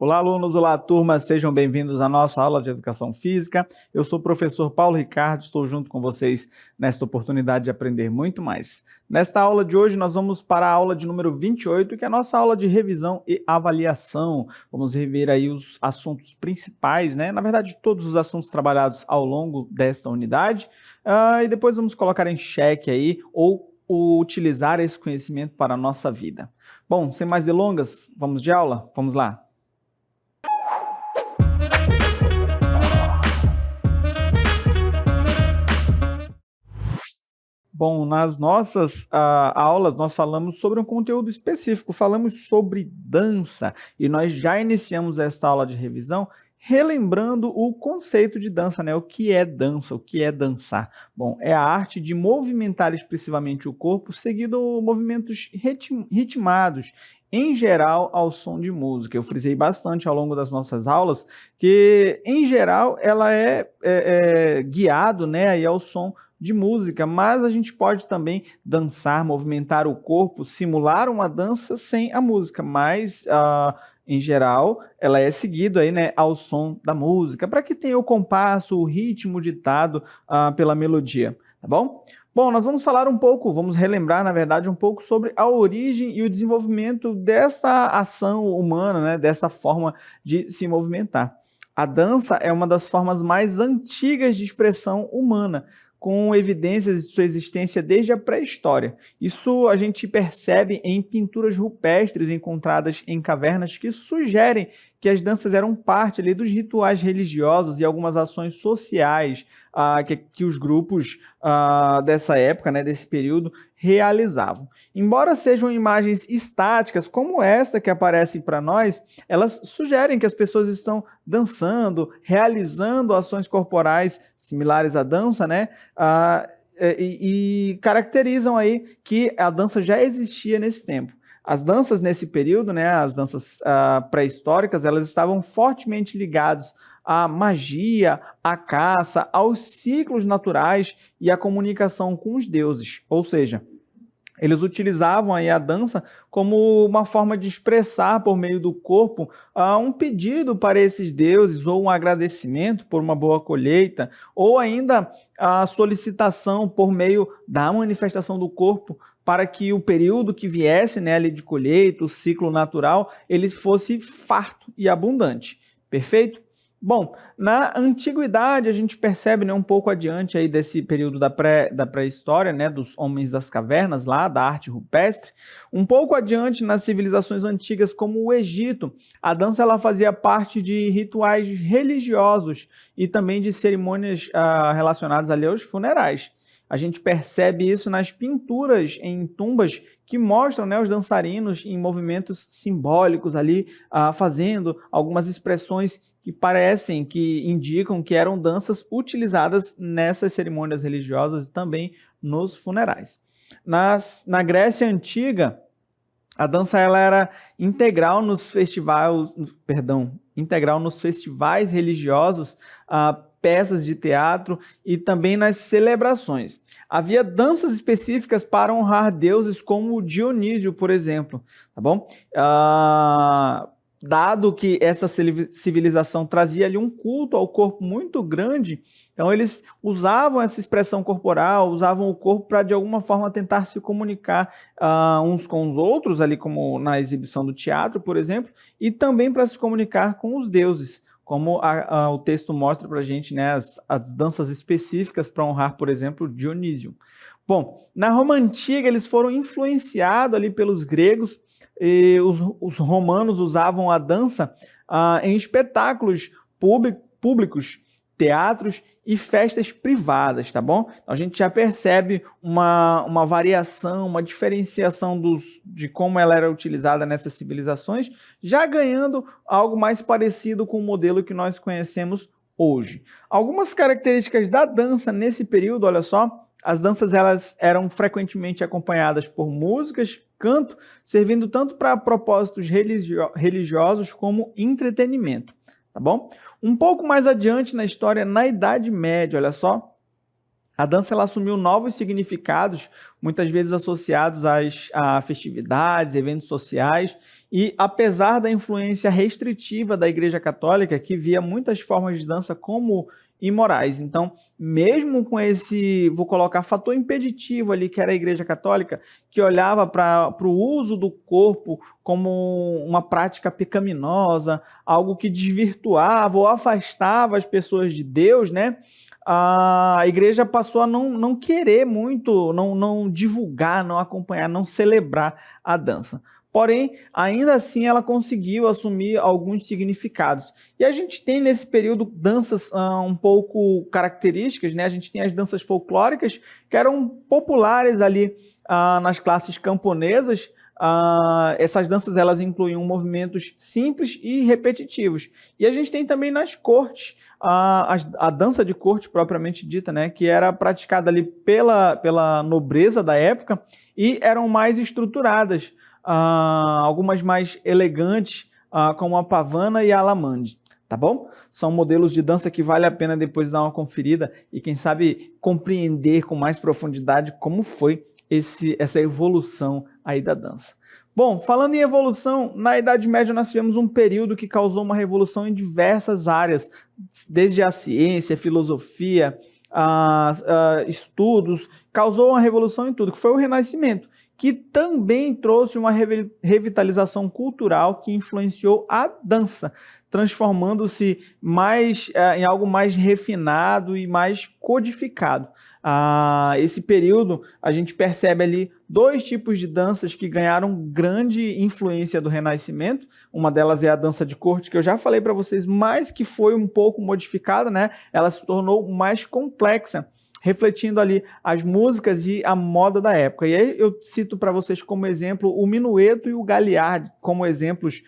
Olá, alunos, olá, turma, sejam bem-vindos à nossa aula de Educação Física. Eu sou o professor Paulo Ricardo, estou junto com vocês nesta oportunidade de aprender muito mais. Nesta aula de hoje, nós vamos para a aula de número 28, que é a nossa aula de revisão e avaliação. Vamos rever aí os assuntos principais, né? Na verdade, todos os assuntos trabalhados ao longo desta unidade, e depois vamos colocar em xeque aí, ou utilizar esse conhecimento para a nossa vida. Bom, sem mais delongas, vamos de aula? Vamos lá. Bom, nas nossas aulas, nós falamos sobre um conteúdo específico, falamos sobre dança, e nós já iniciamos esta aula de revisão relembrando o conceito de dança, né? O que é dança? O que é dançar? Bom, é a arte de movimentar expressivamente o corpo, seguindo movimentos ritmados, em geral, ao som de música. Eu frisei bastante ao longo das nossas aulas que, em geral, ela é guiado, né, aí ao som de música, mas a gente pode também dançar, movimentar o corpo, simular uma dança sem a música, mas em geral ela é seguida aí, né, ao som da música, para que tenha o compasso, o ritmo ditado pela melodia, tá bom? Bom, nós vamos falar um pouco, vamos relembrar, na verdade, um pouco sobre a origem e o desenvolvimento desta ação humana, né, dessa forma de se movimentar. A dança é uma das formas mais antigas de expressão humana, com evidências de sua existência desde a pré-história. Isso a gente percebe em pinturas rupestres encontradas em cavernas que sugerem que as danças eram parte ali dos rituais religiosos e algumas ações sociais que os grupos dessa época, né, desse período, realizavam. Embora sejam imagens estáticas, como esta que aparece para nós, elas sugerem que as pessoas estão dançando, realizando ações corporais similares à dança, né? E caracterizam aí que a dança já existia nesse tempo. As danças nesse período, né, as danças pré-históricas, elas estavam fortemente ligadas à magia, à caça, aos ciclos naturais e à comunicação com os deuses. Ou seja, eles utilizavam aí a dança como uma forma de expressar por meio do corpo um pedido para esses deuses, ou um agradecimento por uma boa colheita, ou ainda a solicitação por meio da manifestação do corpo para que o período que viesse, né, ali de colheita, o ciclo natural, ele fosse farto e abundante. Perfeito? Bom, na antiguidade a gente percebe, né, um pouco adiante aí desse período da pré-história, né, dos homens das cavernas lá, da arte rupestre, um pouco adiante nas civilizações antigas como o Egito, a dança ela fazia parte de rituais religiosos e também de cerimônias relacionadas ali aos funerais. A gente percebe isso nas pinturas em tumbas que mostram, né, os dançarinos em movimentos simbólicos ali, fazendo algumas expressões que parecem, que indicam que eram danças utilizadas nessas cerimônias religiosas e também nos funerais. Na Grécia Antiga, a dança ela era integral nos festivais religiosos, peças de teatro e também nas celebrações. Havia danças específicas para honrar deuses como Dionísio, por exemplo, tá bom? Dado que essa civilização trazia ali um culto ao corpo muito grande, então eles usavam essa expressão corporal, usavam o corpo para de alguma forma tentar se comunicar uns com os outros, ali como na exibição do teatro, por exemplo, e também para se comunicar com os deuses, como o texto mostra para a gente, né, as danças específicas para honrar, por exemplo, Dionísio. Bom, na Roma Antiga eles foram influenciados ali pelos gregos, e os romanos usavam a dança em espetáculos públicos, teatros e festas privadas, tá bom? Então, a gente já percebe uma variação, uma diferenciação de como ela era utilizada nessas civilizações, já ganhando algo mais parecido com o modelo que nós conhecemos hoje. Algumas características da dança nesse período, olha só, as danças elas eram frequentemente acompanhadas por músicas, canto, servindo tanto para propósitos religiosos como entretenimento, tá bom? Um pouco mais adiante na história, na Idade Média, olha só, A dança ela assumiu novos significados, muitas vezes associados a festividades, eventos sociais, e apesar da influência restritiva da Igreja Católica, que via muitas formas de dança como imorais. Então, mesmo com esse, vou colocar, fator impeditivo ali, que era a Igreja Católica, que olhava para o uso do corpo como uma prática pecaminosa, algo que desvirtuava ou afastava as pessoas de Deus, né? A igreja passou a não querer muito, não divulgar, não acompanhar, não celebrar a dança. Porém, ainda assim, ela conseguiu assumir alguns significados. E a gente tem nesse período danças um pouco características, né? A gente tem as danças folclóricas, que eram populares ali nas classes camponesas. Essas danças elas incluíam movimentos simples e repetitivos. E a gente tem também nas cortes a dança de corte propriamente dita, né, que era praticada ali pela nobreza da época e eram mais estruturadas, algumas mais elegantes, como a pavana e a alamande. Tá bom? São modelos de dança que vale a pena depois dar uma conferida e, quem sabe, compreender com mais profundidade como foi essa evolução aí da dança. Bom, falando em evolução, na Idade Média nós tivemos um período que causou uma revolução em diversas áreas, desde a ciência, a filosofia, estudos, causou uma revolução em tudo, que foi o Renascimento, que também trouxe uma revitalização cultural que influenciou a dança, transformando-se em algo mais refinado e mais codificado. Esse período, a gente percebe ali dois tipos de danças que ganharam grande influência do Renascimento. Uma delas é a dança de corte, que eu já falei para vocês, mas que foi um pouco modificada, né? Ela se tornou mais complexa, refletindo ali as músicas e a moda da época. E aí eu cito para vocês como exemplo o minueto e o galliard, como exemplos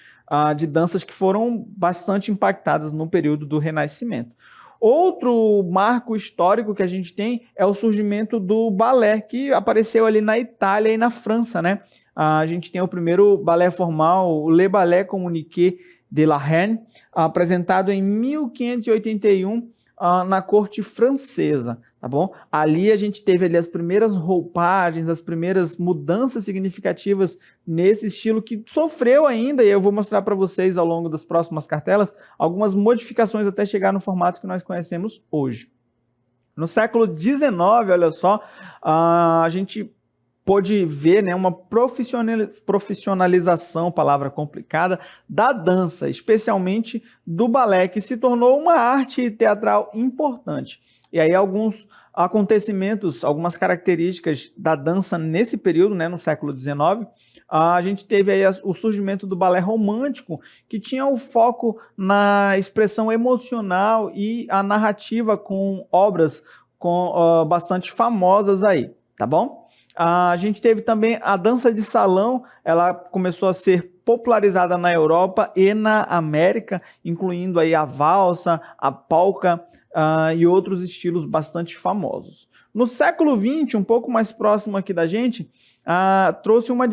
de danças que foram bastante impactadas no período do Renascimento. Outro marco histórico que a gente tem é o surgimento do balé, que apareceu ali na Itália e na França, né? A gente tem o primeiro balé formal, o Le Ballet Comunique de la Reine, apresentado em 1581 na corte francesa, tá bom? Ali a gente teve ali as primeiras roupagens, as primeiras mudanças significativas nesse estilo que sofreu ainda, e eu vou mostrar para vocês ao longo das próximas cartelas, algumas modificações até chegar no formato que nós conhecemos hoje. No século XIX, olha só, a gente pôde ver, né, uma profissionalização, palavra complicada, da dança, especialmente do balé, que se tornou uma arte teatral importante. E aí alguns acontecimentos, algumas características da dança nesse período, né, no século XIX, a gente teve aí o surgimento do balé romântico, que tinha o foco na expressão emocional e a narrativa com obras bastante famosas aí, tá bom? A gente teve também a dança de salão, ela começou a ser popularizada na Europa e na América, incluindo aí a valsa, a polka e outros estilos bastante famosos. No século XX, um pouco mais próximo aqui da gente, trouxe uma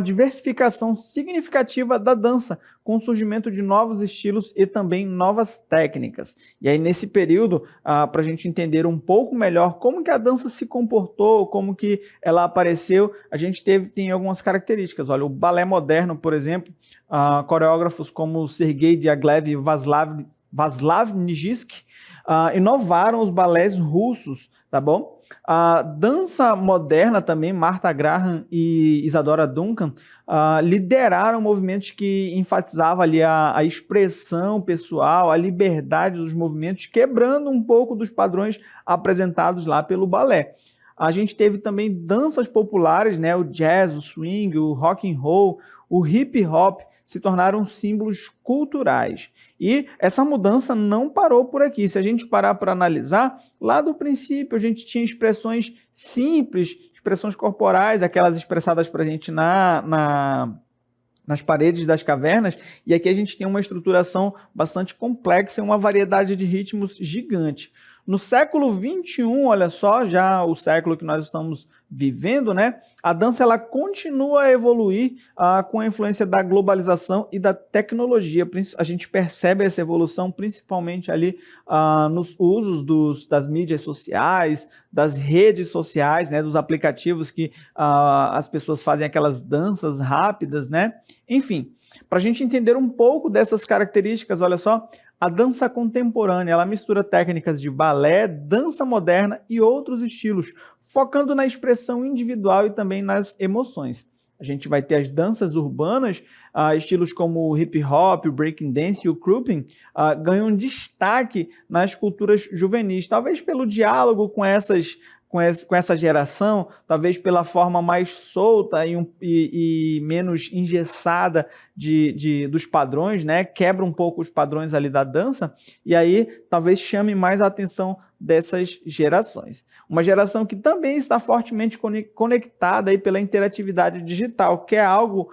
diversificação significativa da dança, com o surgimento de novos estilos e também novas técnicas. E aí, nesse período, para a gente entender um pouco melhor como que a dança se comportou, como que ela apareceu, a gente tem algumas características. Olha, o balé moderno, por exemplo, coreógrafos como Sergei Diaghilev e Vaslav Nijinsky inovaram os balés russos, tá bom? A dança moderna também, Martha Graham e Isadora Duncan, lideraram movimentos que enfatizavam ali a expressão pessoal, a liberdade dos movimentos, quebrando um pouco dos padrões apresentados lá pelo balé. A gente teve também danças populares, né? O jazz, o swing, o rock and roll, o hip hop, se tornaram símbolos culturais. E essa mudança não parou por aqui. Se a gente parar para analisar, lá do princípio a gente tinha expressões simples, expressões corporais, aquelas expressadas para a gente nas paredes das cavernas, e aqui a gente tem uma estruturação bastante complexa e uma variedade de ritmos gigante. No século XXI, olha só, já o século que nós estamos vivendo, né? A dança ela continua a evoluir com a influência da globalização e da tecnologia. A gente percebe essa evolução principalmente ali nos usos das mídias sociais, das redes sociais, né? Dos aplicativos que as pessoas fazem aquelas danças rápidas, né? Enfim, para a gente entender um pouco dessas características, olha só, a dança contemporânea, ela mistura técnicas de balé, dança moderna e outros estilos, focando na expressão individual e também nas emoções. A gente vai ter as danças urbanas, estilos como o hip hop, o breaking dance e o grouping, ganham destaque nas culturas juvenis, talvez pelo diálogo com essa geração, talvez pela forma mais solta e menos engessada dos padrões, né? Quebra um pouco os padrões ali da dança, e aí talvez chame mais a atenção dessas gerações. Uma geração que também está fortemente conectada aí pela interatividade digital, que é algo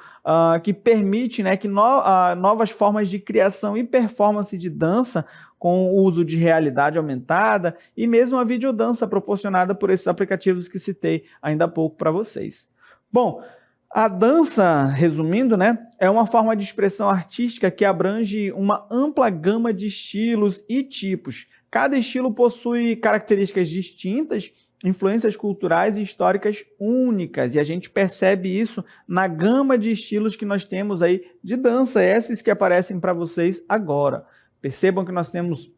que permite, né, que novas formas de criação e performance de dança com o uso de realidade aumentada e mesmo a videodança proporcionada por esses aplicativos que citei ainda há pouco para vocês. Bom, a dança, resumindo, né, é uma forma de expressão artística que abrange uma ampla gama de estilos e tipos. Cada estilo possui características distintas, influências culturais e históricas únicas, e a gente percebe isso na gama de estilos que nós temos aí de dança, esses que aparecem para vocês agora. Percebam que nós temos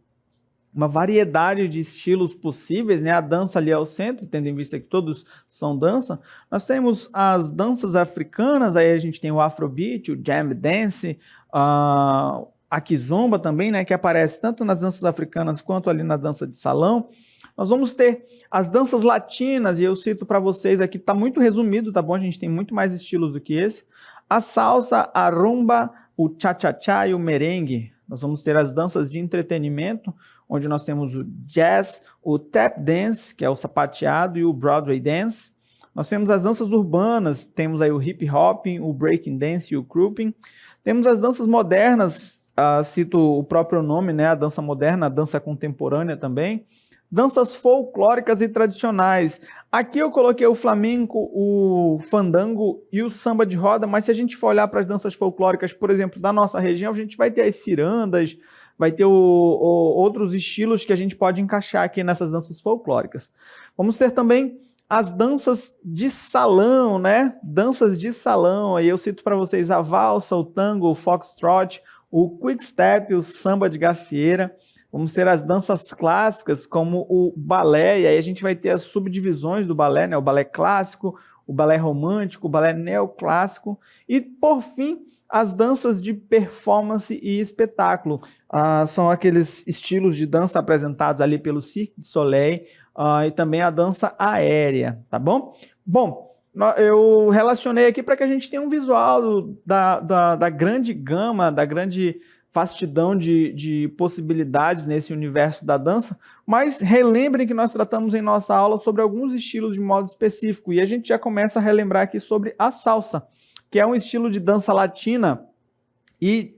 uma variedade de estilos possíveis, né? A dança ali ao centro, tendo em vista que todos são dança. Nós temos as danças africanas, aí a gente tem o Afrobeat, o Jam Dance, a Kizomba também, né? Que aparece tanto nas danças africanas quanto ali na dança de salão. Nós vamos ter as danças latinas, e eu cito para vocês aqui, está muito resumido, tá bom? A gente tem muito mais estilos do que esse. A salsa, a rumba, o cha-cha-cha e o merengue. Nós vamos ter as danças de entretenimento, onde nós temos o jazz, o tap dance, que é o sapateado, e o Broadway dance. Nós temos as danças urbanas, temos aí o hip hop, o breaking dance e o grouping. Temos as danças modernas, cito o próprio nome, né? A dança moderna, a dança contemporânea também. Danças folclóricas e tradicionais. Aqui eu coloquei o flamenco, o fandango e o samba de roda, mas se a gente for olhar para as danças folclóricas, por exemplo, da nossa região, a gente vai ter as cirandas, vai ter outros estilos que a gente pode encaixar aqui nessas danças folclóricas. Vamos ter também as danças de salão, né? Danças de salão, aí eu cito para vocês a valsa, o tango, o foxtrot, o quick-step, o samba de gafieira. Vamos ter as danças clássicas, como o balé, e aí a gente vai ter as subdivisões do balé, né? O balé clássico, o balé romântico, o balé neoclássico, e, por fim, as danças de performance e espetáculo. São aqueles estilos de dança apresentados ali pelo Cirque du Soleil, e também a dança aérea, tá bom? Bom, eu relacionei aqui para que a gente tenha um visual da grande gama, da grande vastidão de possibilidades nesse universo da dança, mas relembrem que nós tratamos em nossa aula sobre alguns estilos de modo específico, e a gente já começa a relembrar aqui sobre a salsa, que é um estilo de dança latina e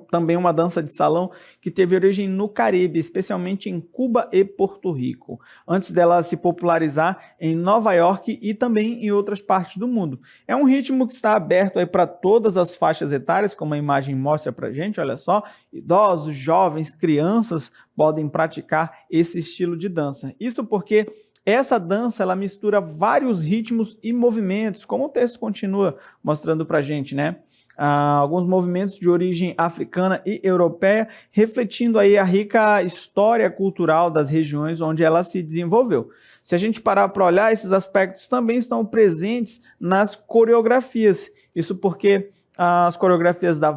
também uma dança de salão que teve origem no Caribe, especialmente em Cuba e Porto Rico, antes dela se popularizar em Nova York e também em outras partes do mundo. É um ritmo que está aberto aí para todas as faixas etárias, como a imagem mostra para a gente, olha só, idosos, jovens, crianças podem praticar esse estilo de dança. Isso porque essa dança, ela mistura vários ritmos e movimentos, como o texto continua mostrando para a gente, né? Alguns movimentos de origem africana e europeia, refletindo aí a rica história cultural das regiões onde ela se desenvolveu. Se a gente parar para olhar, esses aspectos também estão presentes nas coreografias. Isso porque as coreografias da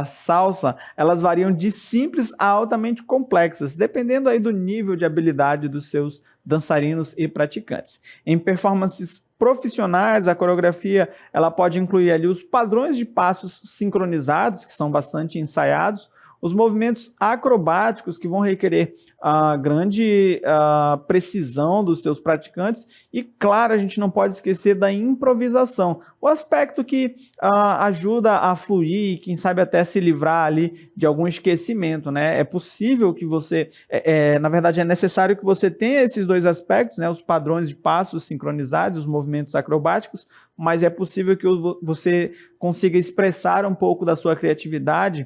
salsa, elas variam de simples a altamente complexas, dependendo aí do nível de habilidade dos seus dançarinos e praticantes. Em performances profissionais, a coreografia ela pode incluir ali os padrões de passos sincronizados, que são bastante ensaiados, Os movimentos acrobáticos, que vão requerer grande precisão dos seus praticantes, e claro, a gente não pode esquecer da improvisação, o aspecto que ajuda a fluir, quem sabe até se livrar ali de algum esquecimento, né? É possível que você, na verdade é necessário que você tenha esses dois aspectos, né? Os padrões de passos sincronizados, os movimentos acrobáticos, mas é possível que você consiga expressar um pouco da sua criatividade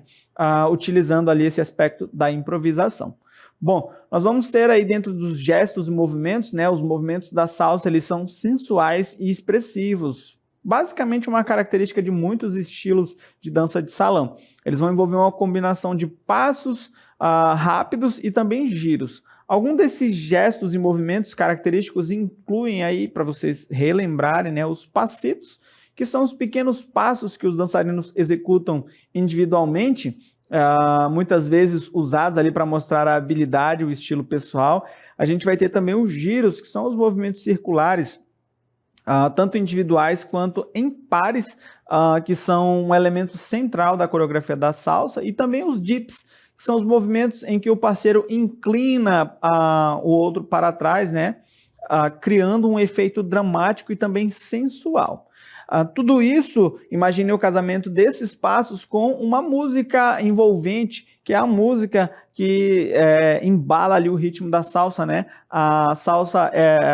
utilizando ali esse aspecto da improvisação. Bom, nós vamos ter aí dentro dos gestos e movimentos, né, os movimentos da salsa, eles são sensuais e expressivos. Basicamente uma característica de muitos estilos de dança de salão. Eles vão envolver uma combinação de passos rápidos e também giros. Alguns desses gestos e movimentos característicos incluem aí, para vocês relembrarem, né, os passitos, que são os pequenos passos que os dançarinos executam individualmente, muitas vezes usados ali para mostrar a habilidade, o estilo pessoal. A gente vai ter também os giros, que são os movimentos circulares, tanto individuais quanto em pares, que são um elemento central da coreografia da salsa, e também os dips, que são os movimentos em que o parceiro inclina o outro para trás, né, criando um efeito dramático e também sensual. Tudo isso, imagine o casamento desses passos com uma música envolvente, que é a música que embala ali o ritmo da salsa, né? A salsa,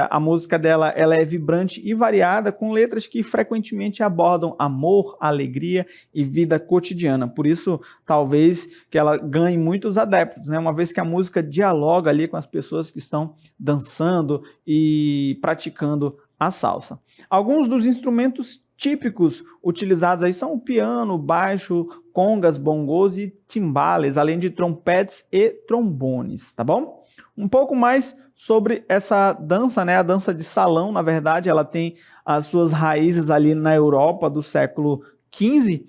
a música dela, ela é vibrante e variada, com letras que frequentemente abordam amor, alegria e vida cotidiana. Por isso, talvez que ela ganhe muitos adeptos, né? Uma vez que a música dialoga ali com as pessoas que estão dançando e praticando a salsa. Alguns dos instrumentos típicos utilizados aí são o piano, baixo, congas, bongos e timbales, além de trompetes e trombones, tá bom? Um pouco mais sobre essa dança, né? A dança de salão, na verdade, ela tem as suas raízes ali na Europa do século XV,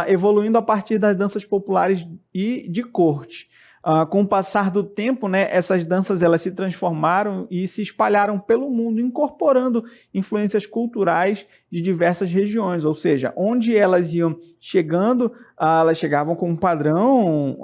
evoluindo a partir das danças populares e de corte. Com o passar do tempo, né, essas danças elas se transformaram e se espalharam pelo mundo, incorporando influências culturais de diversas regiões, ou seja, onde elas iam chegando, elas chegavam com um padrão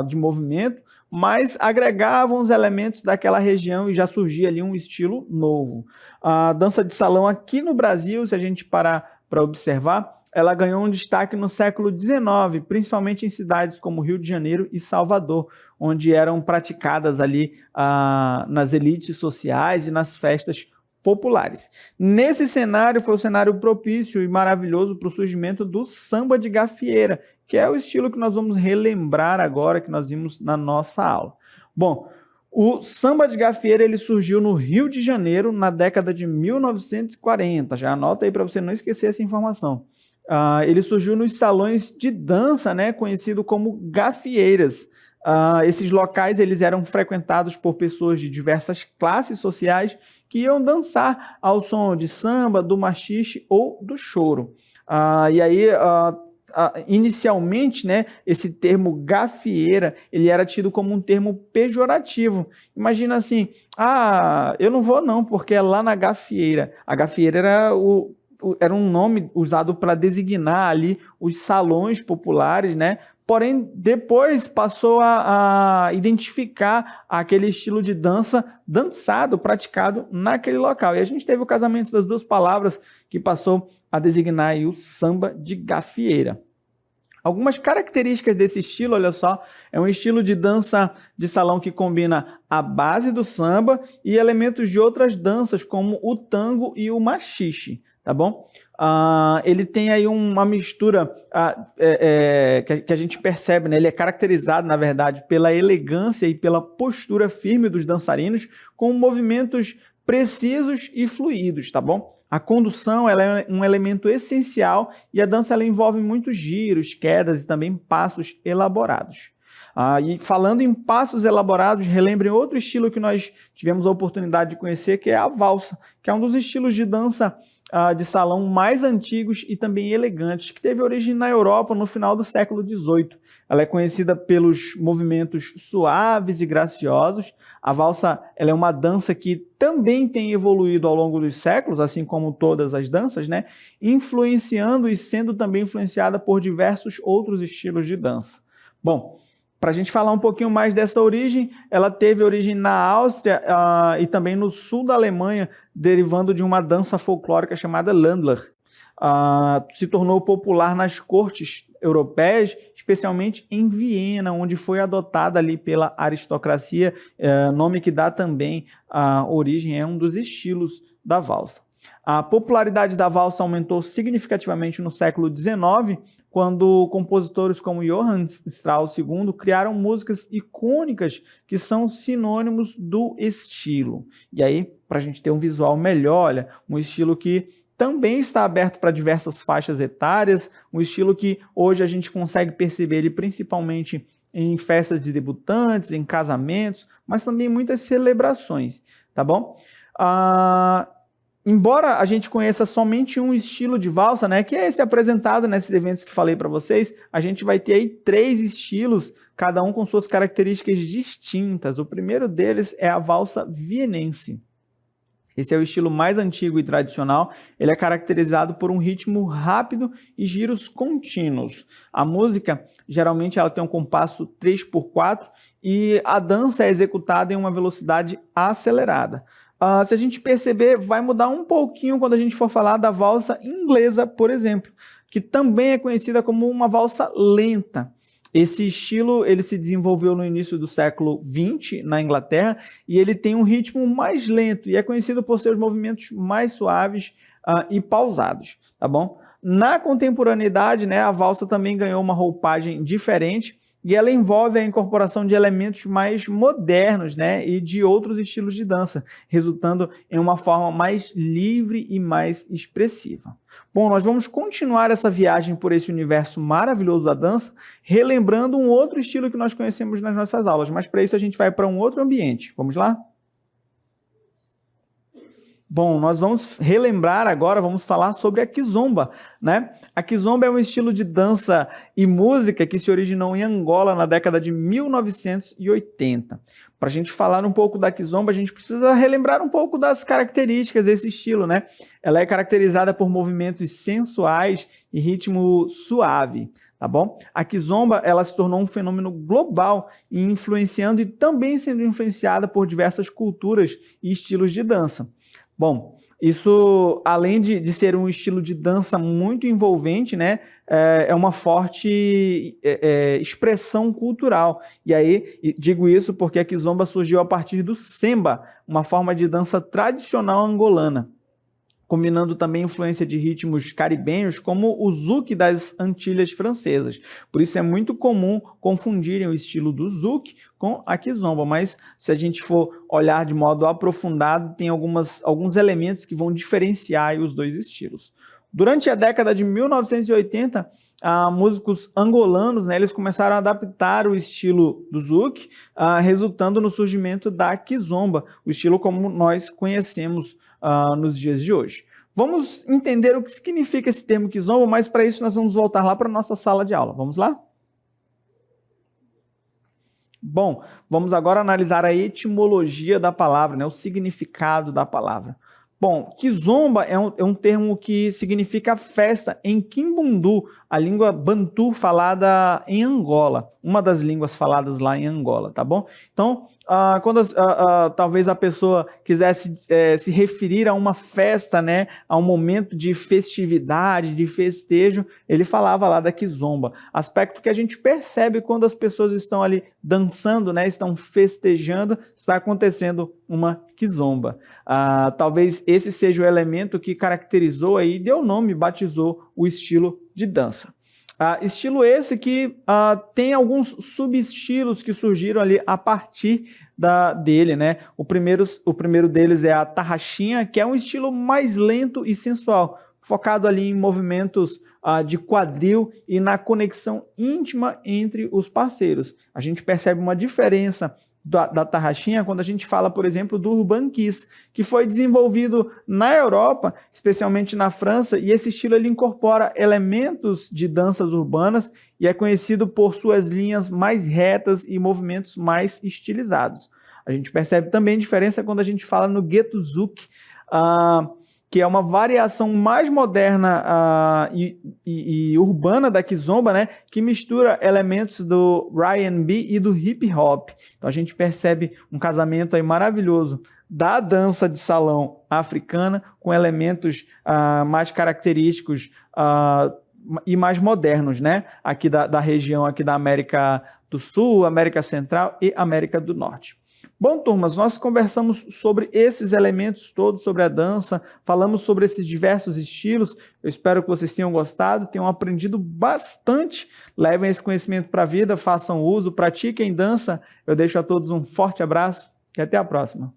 de movimento, mas agregavam os elementos daquela região e já surgia ali um estilo novo. A dança de salão aqui no Brasil, se a gente parar para observar, ela ganhou um destaque no século XIX, principalmente em cidades como Rio de Janeiro e Salvador, onde eram praticadas ali nas elites sociais e nas festas populares. Nesse cenário, foi um cenário propício e maravilhoso para o surgimento do samba de gafieira, que é o estilo que nós vamos relembrar agora, que nós vimos na nossa aula. Bom, o samba de gafieira ele surgiu no Rio de Janeiro na década de 1940, já anota aí para você não esquecer essa informação. Ele surgiu nos salões de dança, né, conhecido como gafieiras. Esses locais eles eram frequentados por pessoas de diversas classes sociais que iam dançar ao som de samba, do maxixe ou do choro. E aí, inicialmente, né, esse termo gafieira, ele era tido como um termo pejorativo. Imagina assim, eu não vou não, porque é lá na gafieira. A gafieira era um nome usado para designar ali os salões populares, né? Porém, depois passou a identificar aquele estilo de dança dançado, praticado naquele local. E a gente teve o casamento das duas palavras que passou a designar aí o samba de gafieira. Algumas características desse estilo, olha só, é um estilo de dança de salão que combina a base do samba e elementos de outras danças, como o tango e o maxixe. Tá bom? Ele tem aí uma mistura que a gente percebe, né? Ele é caracterizado, na verdade, pela elegância e pela postura firme dos dançarinos, com movimentos precisos e fluidos, tá bom? A condução ela é um elemento essencial e a dança ela envolve muitos giros, quedas e também passos elaborados. E falando em passos elaborados, relembrem outro estilo que nós tivemos a oportunidade de conhecer, que é a valsa, que é um dos estilos de dança de salão mais antigos e também elegantes, que teve origem na Europa no final do século XVIII. Ela é conhecida pelos movimentos suaves e graciosos. A valsa ela é uma dança que também tem evoluído ao longo dos séculos, assim como todas as danças, né? Influenciando e sendo também influenciada por diversos outros estilos de dança. Bom, para a gente falar um pouquinho mais dessa origem, ela teve origem na Áustria e também no sul da Alemanha, derivando de uma dança folclórica chamada Landler. Se tornou popular nas cortes europeias, especialmente em Viena, onde foi adotada ali pela aristocracia, nome que dá também origem a um dos estilos da valsa. A popularidade da valsa aumentou significativamente no século XIX, quando compositores como Johann Strauss II criaram músicas icônicas que são sinônimos do estilo. E aí, para a gente ter um visual melhor, olha, um estilo que também está aberto para diversas faixas etárias, um estilo que hoje a gente consegue perceber ele principalmente em festas de debutantes, em casamentos, mas também em muitas celebrações, tá bom? Embora a gente conheça somente um estilo de valsa, né, que é esse apresentado nesses eventos que falei para vocês, a gente vai ter aí 3 estilos, cada um com suas características distintas. O primeiro deles é a valsa vienense. Esse é o estilo mais antigo e tradicional. Ele é caracterizado por um ritmo rápido e giros contínuos. A música, geralmente, ela tem um compasso 3/4 e a dança é executada em uma velocidade acelerada. Se a gente perceber, vai mudar um pouquinho quando a gente for falar da valsa inglesa, por exemplo, que também é conhecida como uma valsa lenta. Esse estilo ele se desenvolveu no início do século XX na Inglaterra e ele tem um ritmo mais lento e é conhecido por seus movimentos mais suaves e pausados, tá bom? Na contemporaneidade, né, a valsa também ganhou uma roupagem diferente e ela envolve a incorporação de elementos mais modernos, né, e de outros estilos de dança, resultando em uma forma mais livre e mais expressiva. Bom, nós vamos continuar essa viagem por esse universo maravilhoso da dança, relembrando um outro estilo que nós conhecemos nas nossas aulas, mas para isso a gente vai para um outro ambiente. Vamos lá? Bom, nós vamos relembrar agora, vamos falar sobre a kizomba, né? A kizomba é um estilo de dança e música que se originou em Angola na década de 1980. Para a gente falar um pouco da kizomba, a gente precisa relembrar um pouco das características desse estilo, né? Ela é caracterizada por movimentos sensuais e ritmo suave, tá bom? A kizomba, ela se tornou um fenômeno global e influenciando e também sendo influenciada por diversas culturas e estilos de dança. Bom, isso, além de ser um estilo de dança muito envolvente, né, é uma forte expressão cultural. E aí, digo isso porque a kizomba surgiu a partir do semba, uma forma de dança tradicional angolana, combinando também influência de ritmos caribenhos, como o zouk das Antilhas Francesas. Por isso é muito comum confundirem o estilo do zouk com a kizomba, mas se a gente for olhar de modo aprofundado, tem alguns elementos que vão diferenciar os dois estilos. Durante a década de 1980, músicos angolanos, né, eles começaram a adaptar o estilo do zouk, resultando no surgimento da kizomba, o estilo como nós conhecemos nos dias de hoje. Vamos entender o que significa esse termo kizomba, mas para isso nós vamos voltar lá para a nossa sala de aula. Vamos lá? Bom, vamos agora analisar a etimologia da palavra, né, o significado da palavra. Bom, kizomba é um termo que significa festa em Kimbundu, a língua bantu falada em Angola, uma das línguas faladas lá em Angola, tá bom? Então, quando talvez a pessoa quisesse se referir a uma festa, né, a um momento de festividade, de festejo, ele falava lá da kizomba. Aspecto que a gente percebe quando as pessoas estão ali dançando, né, estão festejando, está acontecendo uma kizomba. Talvez esse seja o elemento que caracterizou aí, deu nome, batizou o estilo de dança. Estilo esse que tem alguns subestilos que surgiram ali a partir dele, né? O primeiro deles é a tarraxinha, que é um estilo mais lento e sensual, focado ali em movimentos de quadril e na conexão íntima entre os parceiros. A gente percebe uma diferença da tarraxinha quando a gente fala, por exemplo, do Urban Kiss, que foi desenvolvido na Europa, especialmente na França, e esse estilo ele incorpora elementos de danças urbanas e é conhecido por suas linhas mais retas e movimentos mais estilizados. A gente percebe também diferença quando a gente fala no Ghetto Zouk, que é uma variação mais moderna e urbana da kizomba, né, que mistura elementos do R&B e do hip hop. Então a gente percebe um casamento aí maravilhoso da dança de salão africana com elementos mais característicos e mais modernos, né, aqui da região aqui da América do Sul, América Central e América do Norte. Bom, turmas, nós conversamos sobre esses elementos todos, sobre a dança, falamos sobre esses diversos estilos. Eu espero que vocês tenham gostado, tenham aprendido bastante. Levem esse conhecimento para a vida, façam uso, pratiquem dança. Eu deixo a todos um forte abraço e até a próxima.